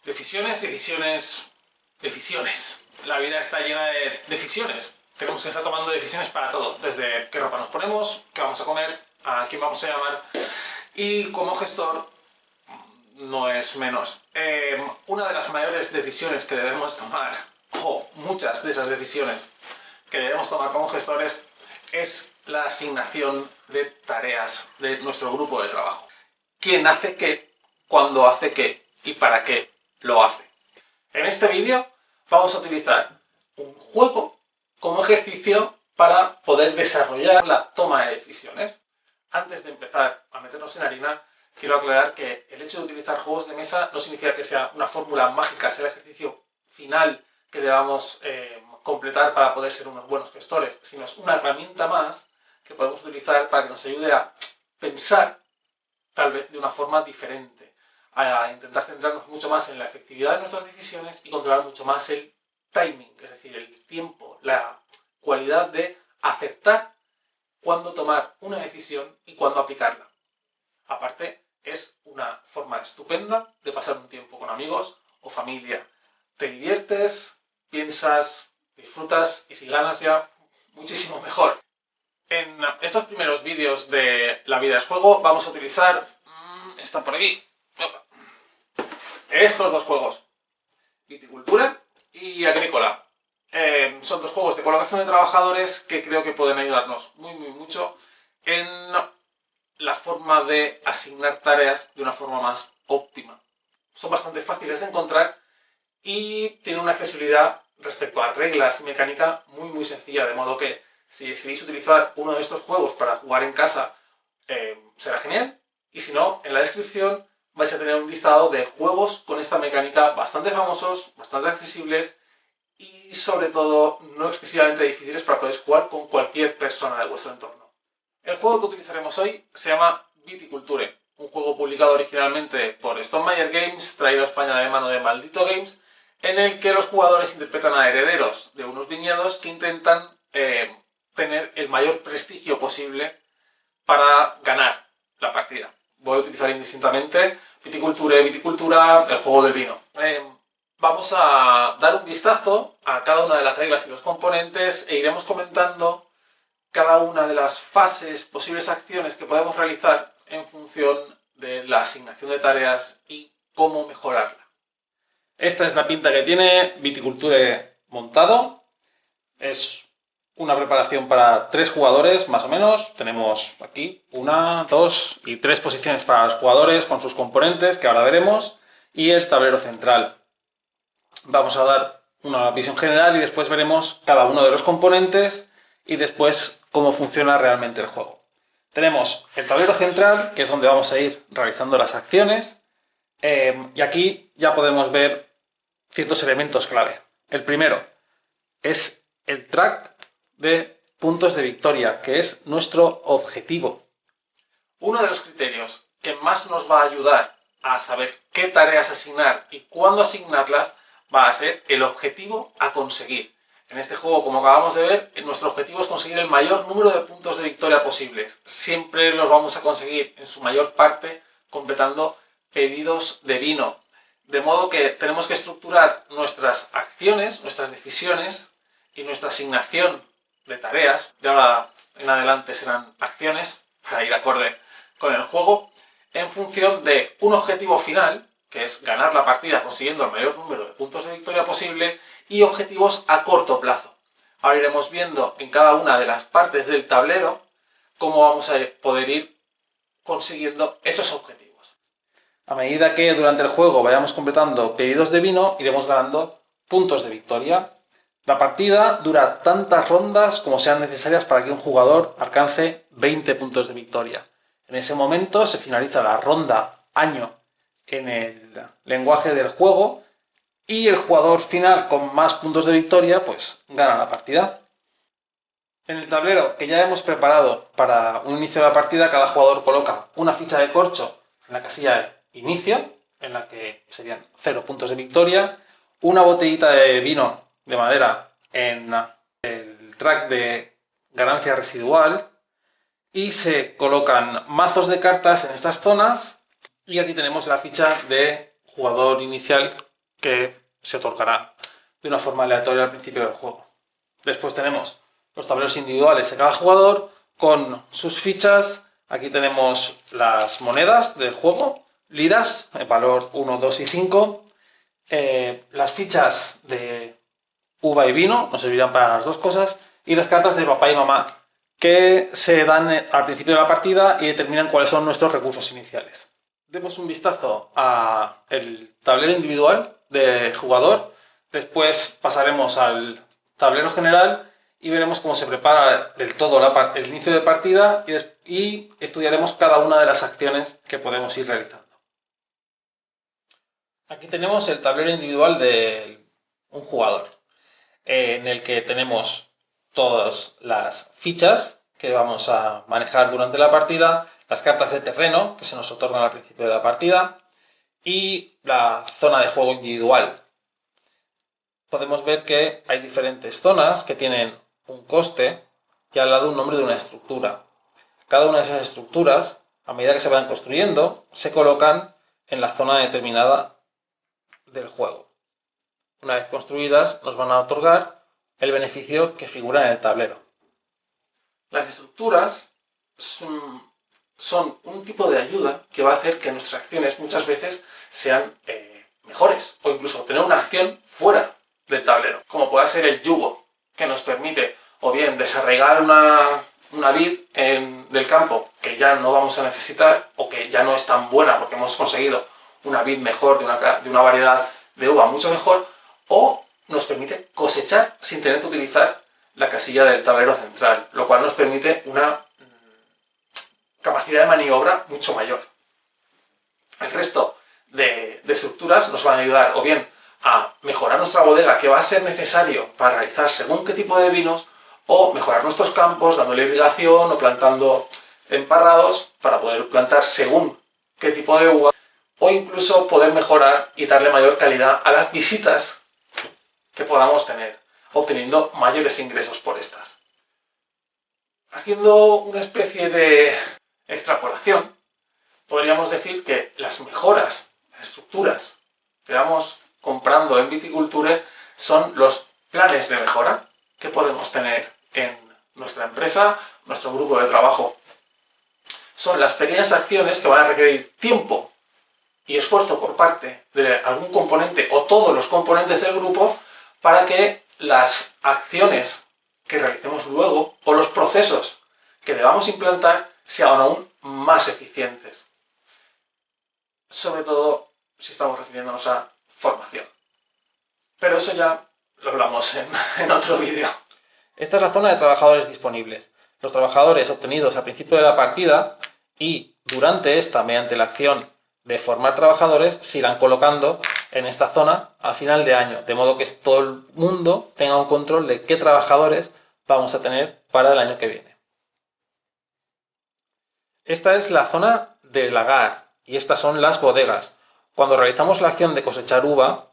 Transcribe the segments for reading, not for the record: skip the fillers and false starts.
Decisiones, decisiones, decisiones. La vida está llena de decisiones. Tenemos que estar tomando decisiones para todo. Desde qué ropa nos ponemos, qué vamos a comer, a quién vamos a llamar. Y como gestor, no es menos. Una de las mayores decisiones que debemos tomar, o muchas de esas decisiones que debemos tomar como gestores, es la asignación de tareas de nuestro grupo de trabajo. ¿Quién hace qué? ¿Cuándo hace qué? ¿Y para qué lo hace? En este vídeo vamos a utilizar un juego como ejercicio para poder desarrollar la toma de decisiones. Antes de empezar a meternos en harina, quiero aclarar que el hecho de utilizar juegos de mesa no significa que sea una fórmula mágica, sea el ejercicio final que debamos completar para poder ser unos buenos gestores, sino es una herramienta más que podemos utilizar para que nos ayude a pensar tal vez de una forma diferente, a intentar centrarnos mucho más en la efectividad de nuestras decisiones y controlar mucho más el timing, es decir, el tiempo, la cualidad de acertar cuándo tomar una decisión y cuándo aplicarla. Aparte, es una forma estupenda de pasar un tiempo con amigos o familia. Te diviertes, piensas, disfrutas y si ganas ya, muchísimo mejor. En estos primeros vídeos de La vida es juego vamos a utilizar, está por aquí, estos dos juegos, Viticultura y Agrícola. Son dos juegos de colocación de trabajadores que creo que pueden ayudarnos mucho en la forma de asignar tareas de una forma más óptima. Son bastante fáciles de encontrar y tienen una accesibilidad respecto a reglas y mecánica muy sencilla, de modo que si decidís utilizar uno de estos juegos para jugar en casa, será genial, y si no, en la descripción vais a tener un listado de juegos con esta mecánica bastante famosos, bastante accesibles y sobre todo no excesivamente difíciles para poder jugar con cualquier persona de vuestro entorno. El juego que utilizaremos hoy se llama Viticulture, un juego publicado originalmente por Stone Meyer Games, traído a España de mano de Maldito Games, en el que los jugadores interpretan a herederos de unos viñedos que intentan tener el mayor prestigio posible para ganar la partida. Voy a utilizar indistintamente Viticulture, Viticultura, el juego del vino. Vamos a dar un vistazo a cada una de las reglas y los componentes e iremos comentando cada una de las fases, posibles acciones que podemos realizar en función de la asignación de tareas y cómo mejorarla. Esta es la pinta que tiene Viticulture montado. Es una preparación para 3 jugadores más o menos. Tenemos aquí 1, 2 y 3 posiciones para los jugadores con sus componentes que ahora veremos y el tablero central. Vamos a dar una visión general y después veremos cada uno de los componentes y después cómo funciona realmente el juego. Tenemos el tablero central, que es donde vamos a ir realizando las acciones, y aquí ya podemos ver ciertos elementos clave. El primero es el track de puntos de victoria, que es nuestro objetivo. Uno de los criterios que más nos va a ayudar a saber qué tareas asignar y cuándo asignarlas va a ser el objetivo a conseguir. En este juego, como acabamos de ver, nuestro objetivo es conseguir el mayor número de puntos de victoria posibles. Siempre los vamos a conseguir en su mayor parte completando pedidos de vino. De modo que tenemos que estructurar nuestras acciones, nuestras decisiones y nuestra asignación de tareas, de ahora en adelante serán acciones para ir acorde con el juego, en función de un objetivo final, que es ganar la partida consiguiendo el mayor número de puntos de victoria posible, y objetivos a corto plazo. Ahora iremos viendo en cada una de las partes del tablero cómo vamos a poder ir consiguiendo esos objetivos. A medida que durante el juego vayamos completando pedidos de vino, iremos ganando puntos de victoria. La partida dura tantas rondas como sean necesarias para que un jugador alcance 20 puntos de victoria. En ese momento se finaliza la ronda año en el lenguaje del juego y el jugador final con más puntos de victoria pues gana la partida. En el tablero que ya hemos preparado para un inicio de la partida, cada jugador coloca una ficha de corcho en la casilla de inicio, en la que serían 0 puntos de victoria, una botellita de vino de madera en el track de ganancia residual y se colocan mazos de cartas en estas zonas y aquí tenemos la ficha de jugador inicial que se otorgará de una forma aleatoria al principio del juego. Después tenemos los tableros individuales de cada jugador con sus fichas. Aquí tenemos las monedas del juego, liras, el valor 1, 2 y 5. Las fichas de uva y vino nos servirán para las dos cosas. Y las cartas de papá y mamá, que se dan al principio de la partida y determinan cuáles son nuestros recursos iniciales. Demos un vistazo al tablero individual de jugador. Después pasaremos al tablero general y veremos cómo se prepara del todo el inicio de partida y estudiaremos cada una de las acciones que podemos ir realizando. Aquí tenemos el tablero individual de un jugador, en el que tenemos todas las fichas que vamos a manejar durante la partida, las cartas de terreno que se nos otorgan al principio de la partida y la zona de juego individual. Podemos ver que hay diferentes zonas que tienen un coste y al lado un nombre de una estructura. Cada una de esas estructuras, a medida que se van construyendo, se colocan en la zona determinada del juego. Una vez construidas, nos van a otorgar el beneficio que figura en el tablero. Las estructuras son un tipo de ayuda que va a hacer que nuestras acciones muchas veces sean mejores o incluso tener una acción fuera del tablero, como pueda ser el yugo, que nos permite o bien desarraigar una vid del campo que ya no vamos a necesitar o que ya no es tan buena porque hemos conseguido una vid mejor de una variedad de uva mucho mejor, o nos permite cosechar sin tener que utilizar la casilla del tablero central, lo cual nos permite una capacidad de maniobra mucho mayor. El resto de estructuras nos van a ayudar o bien a mejorar nuestra bodega, que va a ser necesario para realizar según qué tipo de vinos, o mejorar nuestros campos dándole irrigación o plantando emparrados para poder plantar según qué tipo de uva, o incluso poder mejorar y darle mayor calidad a las visitas que podamos tener, obteniendo mayores ingresos por estas. Haciendo una especie de extrapolación, podríamos decir que las mejoras, las estructuras que vamos comprando en Viticulture son los planes de mejora que podemos tener en nuestra empresa, nuestro grupo de trabajo. Son las pequeñas acciones que van a requerir tiempo y esfuerzo por parte de algún componente o todos los componentes del grupo para que las acciones que realicemos luego o los procesos que debamos implantar sean aún más eficientes. Sobre todo si estamos refiriéndonos a formación. Pero eso ya lo hablamos en otro vídeo. Esta es la zona de trabajadores disponibles. Los trabajadores obtenidos al principio de la partida y durante esta, mediante la acción de formar trabajadores, se irán colocando en esta zona a final de año, de modo que todo el mundo tenga un control de qué trabajadores vamos a tener para el año que viene. Esta es la zona del lagar y estas son las bodegas. Cuando realizamos la acción de cosechar uva,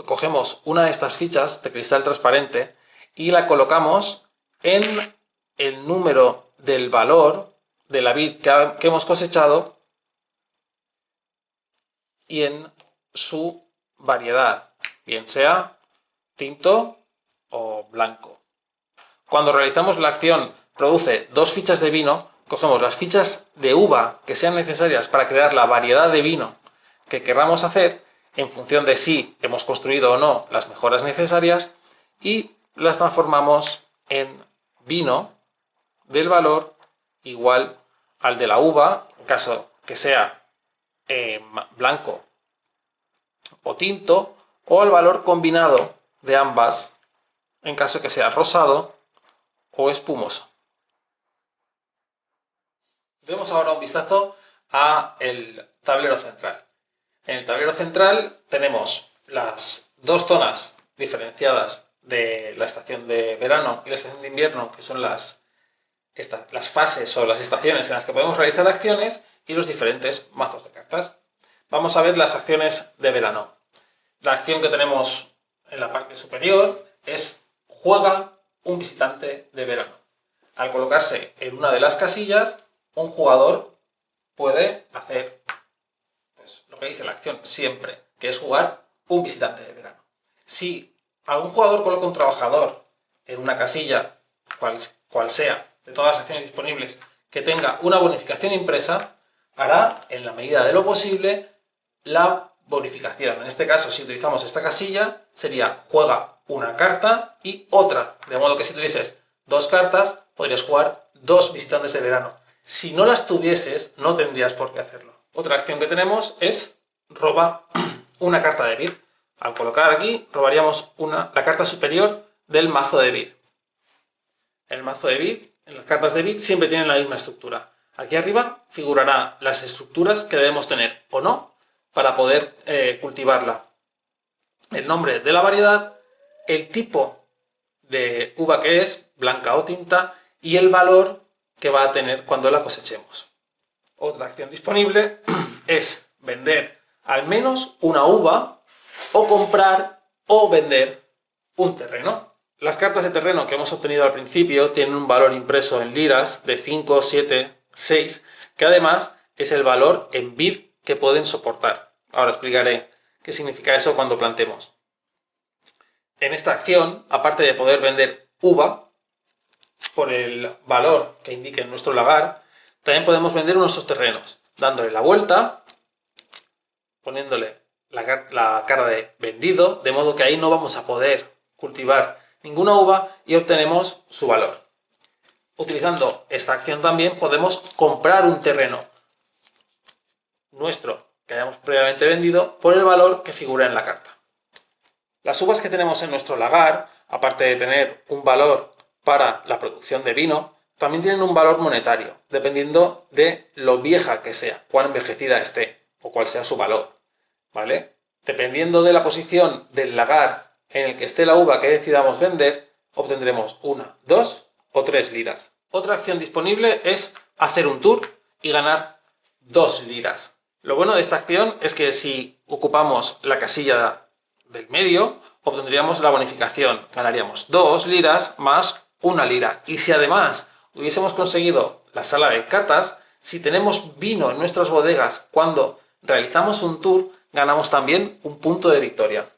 cogemos una de estas fichas de cristal transparente y la colocamos en el número del valor de la vid que hemos cosechado y en su variedad, bien sea tinto o blanco. Cuando realizamos la acción produce 2 fichas de vino, cogemos las fichas de uva que sean necesarias para crear la variedad de vino que queramos hacer en función de si hemos construido o no las mejoras necesarias y las transformamos en vino del valor igual al de la uva, en caso que sea blanco o tinto, o al valor combinado de ambas en caso que sea rosado o espumoso. Demos ahora un vistazo al tablero central. En el tablero central tenemos las dos zonas diferenciadas de la estación de verano y la estación de invierno, que son las fases o las estaciones en las que podemos realizar acciones, y los diferentes mazos de cartas. Vamos a ver las acciones de verano. La acción que tenemos en la parte superior es juega un visitante de verano. Al colocarse en una de las casillas, un jugador puede hacer lo que dice la acción siempre, que es jugar un visitante de verano. Si algún jugador coloca un trabajador en una casilla, cual sea, de todas las acciones disponibles, que tenga una bonificación impresa, hará, en la medida de lo posible, la bonificación. En este caso, si utilizamos esta casilla, sería juega una carta y otra. De modo que si tuvieses 2 cartas, podrías jugar 2 visitantes de verano. Si no las tuvieses, no tendrías por qué hacerlo. Otra acción que tenemos es roba una carta de Bid. Al colocar aquí, robaríamos la carta superior del mazo de Bid. El mazo de Bid, en las cartas de Bid, siempre tienen la misma estructura. Aquí arriba figurarán las estructuras que debemos tener o no para poder cultivarla. El nombre de la variedad, el tipo de uva que es, blanca o tinta, y el valor que va a tener cuando la cosechemos. Otra acción disponible es vender al menos una uva o comprar o vender un terreno. Las cartas de terreno que hemos obtenido al principio tienen un valor impreso en liras de 5, 7, 6, que además es el valor en Bid que pueden soportar. Ahora explicaré qué significa eso cuando plantemos. En esta acción, aparte de poder vender uva por el valor que indique en nuestro lagar, también podemos vender nuestros terrenos, dándole la vuelta, poniéndole la cara de vendido, de modo que ahí no vamos a poder cultivar ninguna uva y obtenemos su valor. Utilizando esta acción también podemos comprar un terreno nuestro que hayamos previamente vendido por el valor que figura en la carta. Las uvas que tenemos en nuestro lagar, aparte de tener un valor para la producción de vino, también tienen un valor monetario, dependiendo de lo vieja que sea, cuán envejecida esté o cuál sea su valor, ¿vale? Dependiendo de la posición del lagar en el que esté la uva que decidamos vender, obtendremos 1, 2 o 3 liras. Otra acción disponible es hacer un tour y ganar 2 liras. Lo bueno de esta acción es que si ocupamos la casilla del medio, obtendríamos la bonificación. Ganaríamos 2 liras más 1 lira. Y si además hubiésemos conseguido la sala de catas, si tenemos vino en nuestras bodegas cuando realizamos un tour, ganamos también un punto de victoria.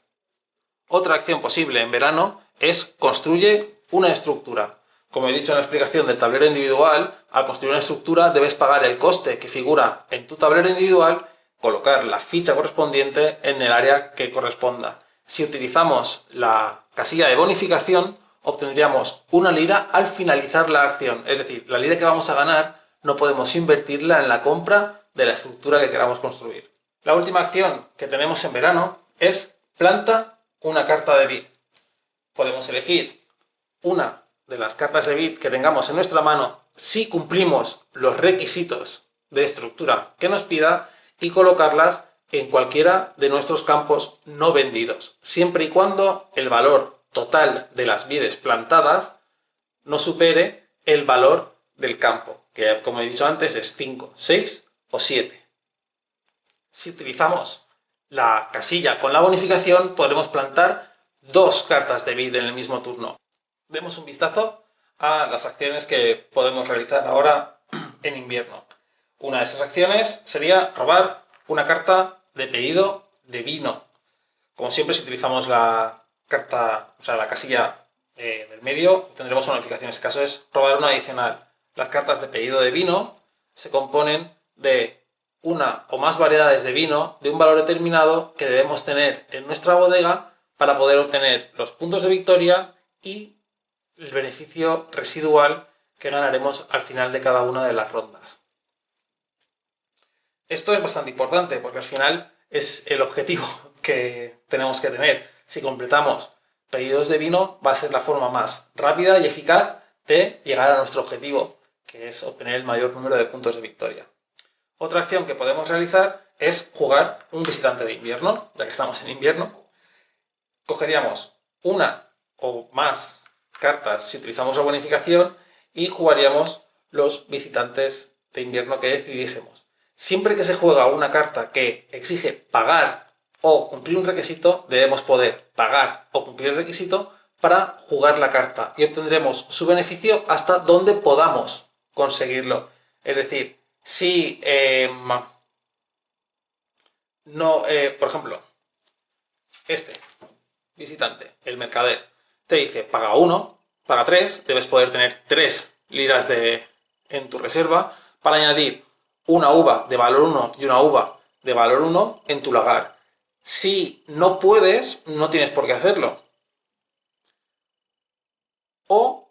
Otra acción posible en verano es construye una estructura. Como he dicho en la explicación del tablero individual, al construir una estructura debes pagar el coste que figura en tu tablero individual, colocar la ficha correspondiente en el área que corresponda. Si utilizamos la casilla de bonificación, obtendríamos 1 lira al finalizar la acción. Es decir, la lira que vamos a ganar no podemos invertirla en la compra de la estructura que queramos construir. La última acción que tenemos en verano es planta una carta de Bid. Podemos elegir una de las cartas de Bid que tengamos en nuestra mano si cumplimos los requisitos de estructura que nos pida y colocarlas en cualquiera de nuestros campos no vendidos, siempre y cuando el valor total de las vides plantadas no supere el valor del campo, que como he dicho antes es 5, 6 o 7. Si utilizamos la casilla con la bonificación, podremos plantar 2 cartas de Bid en el mismo turno. Demos un vistazo a las acciones que podemos realizar ahora en invierno. Una de esas acciones sería robar una carta de pedido de vino. Como siempre, si utilizamos la carta, o sea, la casilla del medio, tendremos una bonificación. En este caso es robar una adicional. Las cartas de pedido de vino se componen de una o más variedades de vino de un valor determinado que debemos tener en nuestra bodega para poder obtener los puntos de victoria y el beneficio residual que ganaremos al final de cada una de las rondas. Esto es bastante importante porque al final es el objetivo que tenemos que tener. Si completamos pedidos de vino, va a ser la forma más rápida y eficaz de llegar a nuestro objetivo, que es obtener el mayor número de puntos de victoria. Otra acción que podemos realizar es jugar un visitante de invierno, ya que estamos en invierno. Cogeríamos una o más cartas si utilizamos la bonificación y jugaríamos los visitantes de invierno que decidiésemos. Siempre que se juega una carta que exige pagar o cumplir un requisito, debemos poder pagar o cumplir el requisito para jugar la carta y obtendremos su beneficio hasta donde podamos conseguirlo. Es decir, si por ejemplo, este visitante, el mercader, te dice paga 1, paga 3, debes poder tener 3 liras en tu reserva para añadir una uva de valor 1 y una uva de valor 1 en tu lagar. Si no puedes, no tienes por qué hacerlo. O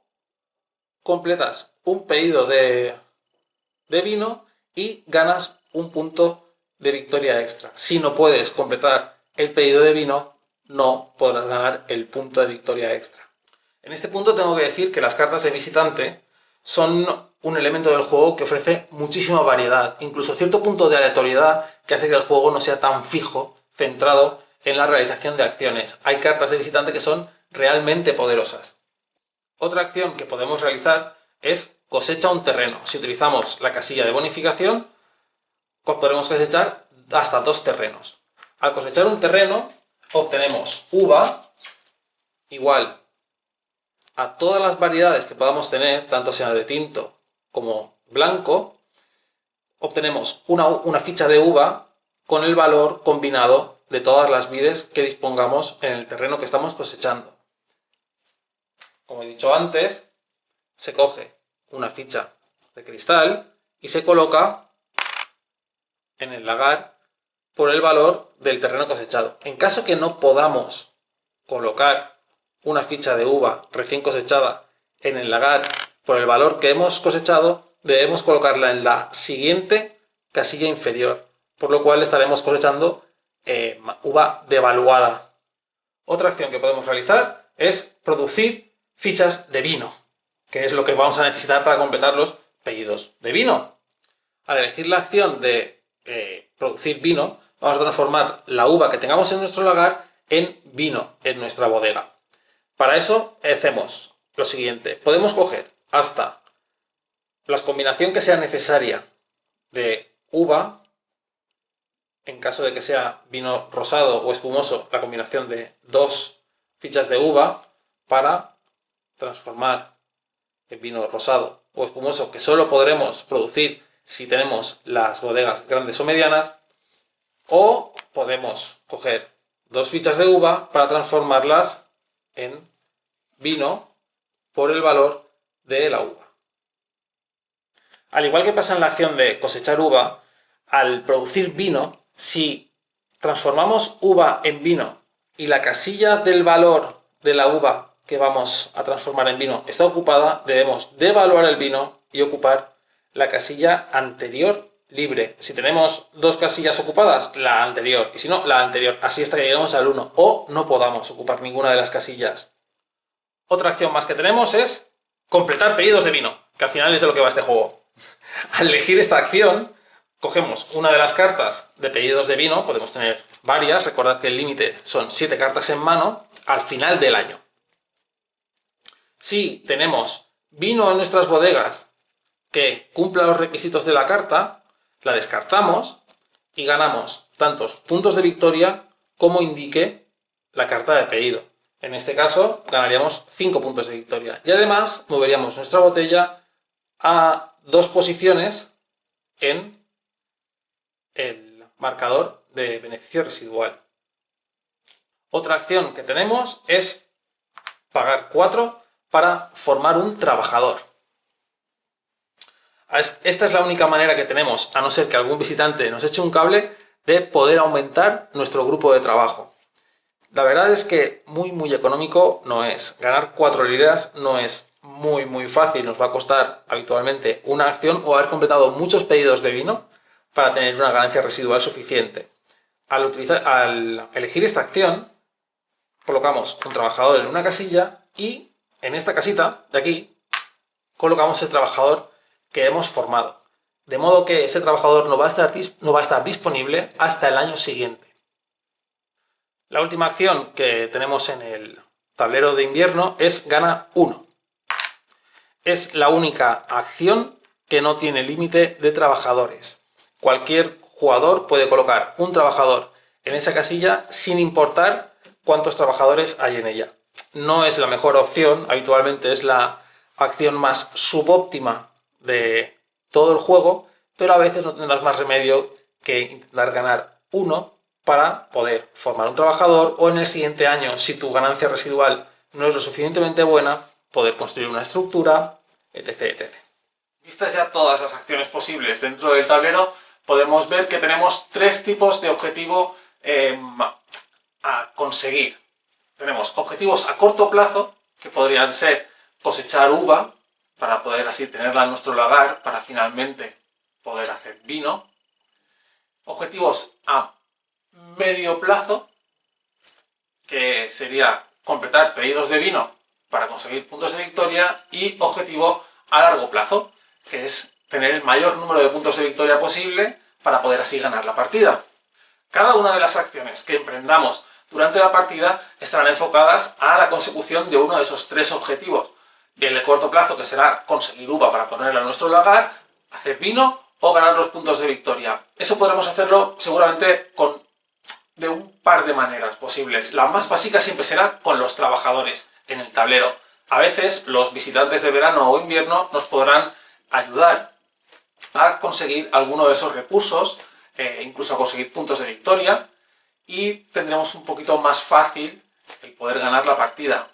completas un pedido de vino y ganas un punto de victoria extra. Si no puedes completar el pedido de vino, no podrás ganar el punto de victoria extra. En este punto tengo que decir que las cartas de visitante son un elemento del juego que ofrece muchísima variedad, incluso cierto punto de aleatoriedad que hace que el juego no sea tan fijo, centrado en la realización de acciones. Hay cartas de visitante que son realmente poderosas. Otra acción que podemos realizar es cosecha un terreno. Si utilizamos la casilla de bonificación, podremos cosechar hasta 2 terrenos. Al cosechar un terreno, obtenemos uva igual a todas las variedades que podamos tener, tanto sea de tinto como blanco. Obtenemos una ficha de uva con el valor combinado de todas las vides que dispongamos en el terreno que estamos cosechando. Como he dicho antes, se coge una ficha de cristal y se coloca en el lagar por el valor del terreno cosechado. En caso que no podamos colocar una ficha de uva recién cosechada en el lagar por el valor que hemos cosechado, debemos colocarla en la siguiente casilla inferior, por lo cual estaremos cosechando uva devaluada. Otra acción que podemos realizar es producir fichas de vino, que es lo que vamos a necesitar para completar los pedidos de vino. Al elegir la acción de producir vino, vamos a transformar la uva que tengamos en nuestro lagar en vino en nuestra bodega. Para eso hacemos lo siguiente: podemos coger hasta la combinación que sea necesaria de uva, en caso de que sea vino rosado o espumoso, la combinación de 2 fichas de uva para transformar el vino rosado o espumoso, que solo podremos producir si tenemos las bodegas grandes o medianas. O podemos coger 2 fichas de uva para transformarlas en vino por el valor de la uva. Al igual que pasa en la acción de cosechar uva, al producir vino, si transformamos uva en vino y la casilla del valor de la uva que vamos a transformar en vino está ocupada, debemos devaluar el vino y ocupar la casilla anterior libre. Si tenemos 2 casillas ocupadas, la anterior, y si no, la anterior, así hasta que lleguemos al 1, o no podamos ocupar ninguna de las casillas. Otra acción más que tenemos es completar pedidos de vino, que al final es de lo que va este juego. Al elegir esta acción, cogemos una de las cartas de pedidos de vino, podemos tener varias, recordad que el límite son 7 cartas en mano, al final del año. Si tenemos vino en nuestras bodegas que cumpla los requisitos de la carta, la descartamos y ganamos tantos puntos de victoria como indique la carta de pedido. En este caso ganaríamos 5 puntos de victoria y además moveríamos nuestra botella a 2 posiciones en el marcador de beneficio residual. Otra acción que tenemos es pagar 4 para formar un trabajador. Esta es la única manera que tenemos, a no ser que algún visitante nos eche un cable, de poder aumentar nuestro grupo de trabajo. La verdad es que muy económico no es. Ganar 4 liras no es muy fácil. Nos va a costar habitualmente una acción o haber completado muchos pedidos de vino para tener una ganancia residual suficiente. Al elegir esta acción, colocamos un trabajador en una casilla y en esta casita de aquí colocamos el trabajador que hemos formado. De modo que ese trabajador no va a estar disponible hasta el año siguiente. La última acción que tenemos en el tablero de invierno es gana 1. Es la única acción que no tiene límite de trabajadores. Cualquier jugador puede colocar un trabajador en esa casilla sin importar cuántos trabajadores hay en ella. No es la mejor opción, habitualmente es la acción más subóptima de todo el juego, pero a veces no tendrás más remedio que intentar ganar 1 para poder formar un trabajador o en el siguiente año, si tu ganancia residual no es lo suficientemente buena, poder construir una estructura, etc, etc. Vistas ya todas las acciones posibles dentro del tablero, podemos ver que tenemos tres tipos de objetivo a conseguir. Tenemos objetivos a corto plazo, que podrían ser cosechar uva, para poder así tenerla en nuestro lagar, para finalmente poder hacer vino. Objetivos a medio plazo, que sería completar pedidos de vino para conseguir puntos de victoria, y objetivo a largo plazo, que es tener el mayor número de puntos de victoria posible para poder así ganar la partida. Cada una de las acciones que emprendamos durante la partida estarán enfocadas a la consecución de uno de esos tres objetivos. El de corto plazo, que será conseguir uva para ponerla en nuestro lagar, hacer vino o ganar los puntos de victoria. Eso podremos hacerlo seguramente de un par de maneras posibles. La más básica siempre será con los trabajadores en el tablero. A veces los visitantes de verano o invierno nos podrán ayudar a conseguir alguno de esos recursos, incluso a conseguir puntos de victoria, y tendremos un poquito más fácil el poder ganar la partida.